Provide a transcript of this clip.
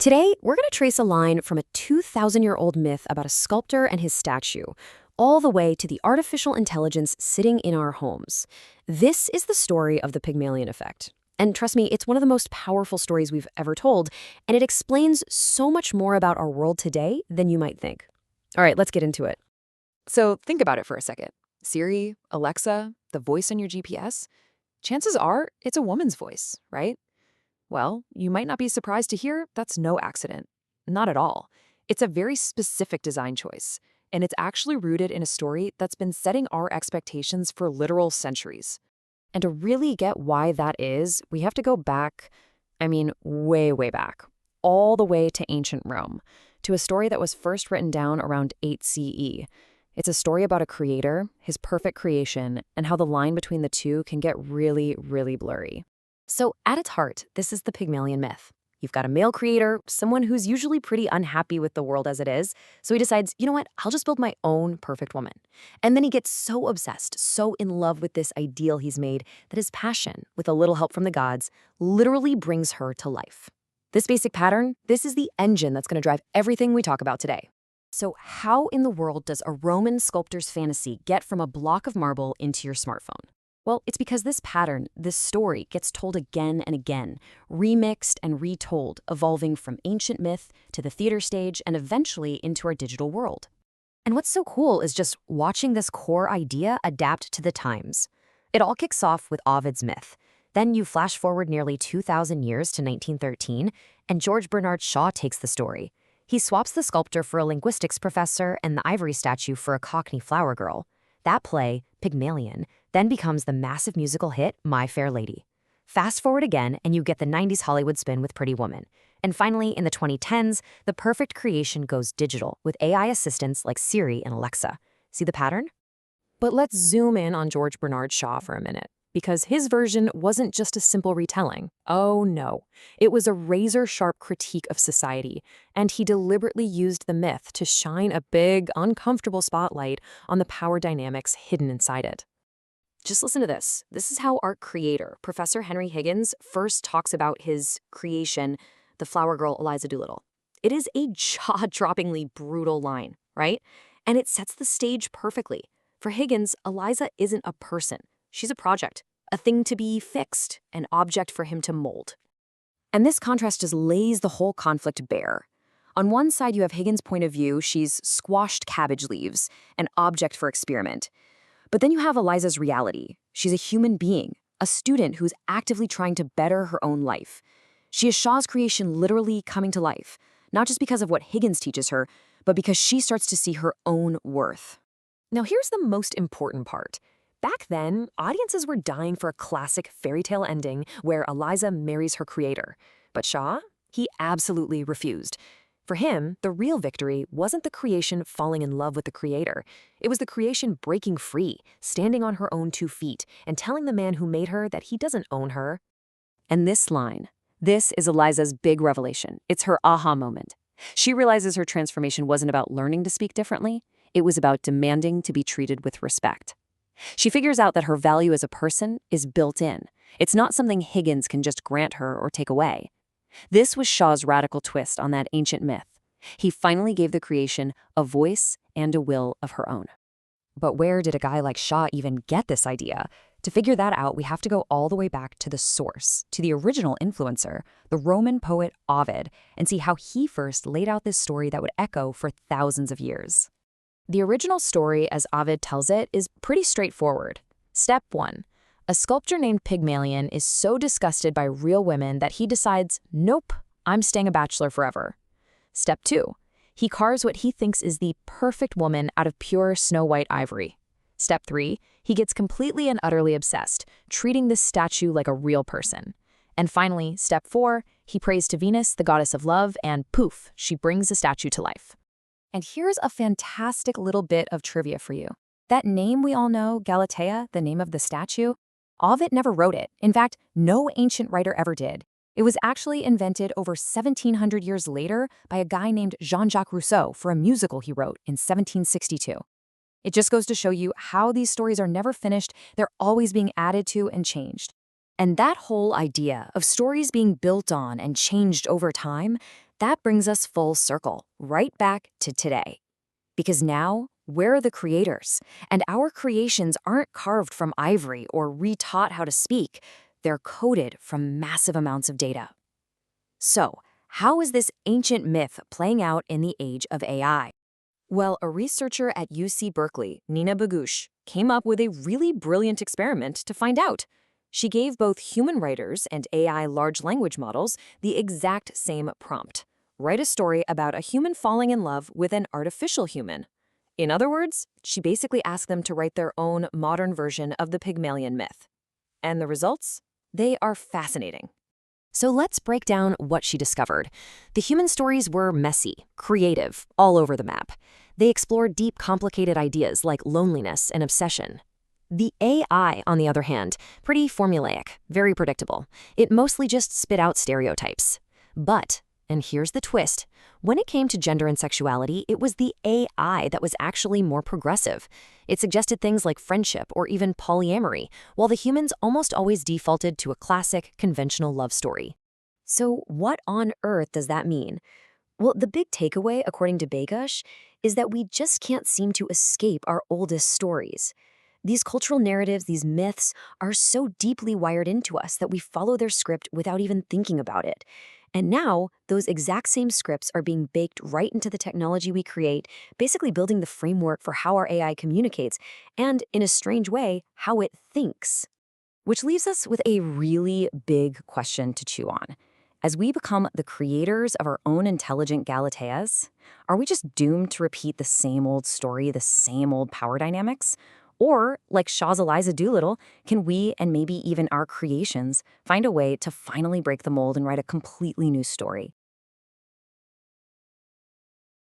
Today, we're going to trace a line from a 2,000-year-old myth about a sculptor and his statue, all the way to the artificial intelligence sitting in our homes. This is the story of the Pygmalion Effect. And trust me, it's one of the most powerful stories we've ever told, and it explains so much more about our world today than you might think. All right, let's get into it. So think about it for a second. Siri, Alexa, the voice on your GPS, chances are it's a woman's voice, right? Well, you might not be surprised to hear that's no accident. Not at all. It's a very specific design choice, and it's actually rooted in a story that's been setting our expectations for literal centuries. And to really get why that is, we have to go back, way, way back, all the way to ancient Rome, to a story that was first written down around 8 CE. It's a story about a creator, his perfect creation, and how the line between the two can get really, really blurry. So at its heart, this is the Pygmalion myth. You've got a male creator, someone who's usually pretty unhappy with the world as it is, so he decides, you know what, I'll just build my own perfect woman. And then he gets so obsessed, so in love with this ideal he's made, that his passion, with a little help from the gods, literally brings her to life. This basic pattern, this is the engine that's going to drive everything we talk about today. So how in the world does a Roman sculptor's fantasy get from a block of marble into your smartphone? Well, it's because this pattern, this story, gets told again and again, remixed and retold, evolving from ancient myth to the theater stage and eventually into our digital world. And what's so cool is just watching this core idea adapt to the times. It all kicks off with Ovid's myth. Then you flash forward nearly 2,000 years to 1913, and George Bernard Shaw takes the story. He swaps the sculptor for a linguistics professor and the ivory statue for a Cockney flower girl. That play, Pygmalion, then becomes the massive musical hit My Fair Lady. Fast forward again, and you get the 90s Hollywood spin with Pretty Woman. And finally, in the 2010s, the perfect creation goes digital with AI assistants like Siri and Alexa. See the pattern? But let's zoom in on George Bernard Shaw for a minute, because his version wasn't just a simple retelling. Oh no, it was a razor-sharp critique of society, and he deliberately used the myth to shine a big, uncomfortable spotlight on the power dynamics hidden inside it. Just listen to this. This is how art creator, Professor Henry Higgins, first talks about his creation, the flower girl Eliza Doolittle. It is a jaw-droppingly brutal line, right? And it sets the stage perfectly. For Higgins, Eliza isn't a person. She's a project, a thing to be fixed, an object for him to mold. And this contrast just lays the whole conflict bare. On one side, you have Higgins' point of view. She's squashed cabbage leaves, an object for experiment. But then you have Eliza's reality. She's a human being, a student who's actively trying to better her own life. She is Shaw's creation literally coming to life, not just because of what Higgins teaches her, but because she starts to see her own worth. Now here's the most important part. Back then, audiences were dying for a classic fairy tale ending where Eliza marries her creator. But Shaw, he absolutely refused. For him, the real victory wasn't the creation falling in love with the creator. It was the creation breaking free, standing on her own 2 feet, and telling the man who made her that he doesn't own her. And this line, this is Eliza's big revelation. It's her aha moment. She realizes her transformation wasn't about learning to speak differently. It was about demanding to be treated with respect. She figures out that her value as a person is built in. It's not something Higgins can just grant her or take away. This was Shaw's radical twist on that ancient myth. He finally gave the creation a voice and a will of her own. But where did a guy like Shaw even get this idea? To figure that out, we have to go all the way back to the source, to the original influencer, the Roman poet Ovid, and see how he first laid out this story that would echo for thousands of years. The original story, as Ovid tells it, is pretty straightforward. Step 1. A sculptor named Pygmalion is so disgusted by real women that he decides, nope, I'm staying a bachelor forever. Step 2. He carves what he thinks is the perfect woman out of pure snow-white ivory. Step 3. He gets completely and utterly obsessed, treating this statue like a real person. And finally, step 4. He prays to Venus, the goddess of love, and poof, she brings the statue to life. And here's a fantastic little bit of trivia for you. That name we all know, Galatea, the name of the statue, Ovid never wrote it. In fact, no ancient writer ever did. It was actually invented over 1,700 years later by a guy named Jean-Jacques Rousseau for a musical he wrote in 1762. It just goes to show you how these stories are never finished, they're always being added to and changed. And that whole idea of stories being built on and changed over time, That brings us full circle, right back to today. Because now, we're the creators, and our creations aren't carved from ivory or retaught how to speak. They're coded from massive amounts of data. So, how is this ancient myth playing out in the age of AI? Well, a researcher at UC Berkeley, Nina Bagouche, came up with a really brilliant experiment to find out. She gave both human writers and AI large language models the exact same prompt. Write a story about a human falling in love with an artificial human. In other words, she basically asked them to write their own modern version of the Pygmalion myth. And the results? They are fascinating. So let's break down what she discovered. The human stories were messy, creative, all over the map. They explored deep, complicated ideas like loneliness and obsession. The AI, on the other hand, pretty formulaic, very predictable. It mostly just spit out stereotypes. But, and here's the twist, when it came to gender and sexuality, it was the AI that was actually more progressive. It suggested things like friendship or even polyamory, while the humans almost always defaulted to a classic, conventional love story. So what on earth does that mean? Well, the big takeaway, according to Bagouche, is that we just can't seem to escape our oldest stories. These cultural narratives, these myths, are so deeply wired into us that we follow their script without even thinking about it. And now, those exact same scripts are being baked right into the technology we create, basically building the framework for how our AI communicates, and, in a strange way, how it thinks. Which leaves us with a really big question to chew on. As we become the creators of our own intelligent Galateas, are we just doomed to repeat the same old story, the same old power dynamics? Or, like Shaw's Eliza Doolittle, can we, and maybe even our creations, find a way to finally break the mold and write a completely new story?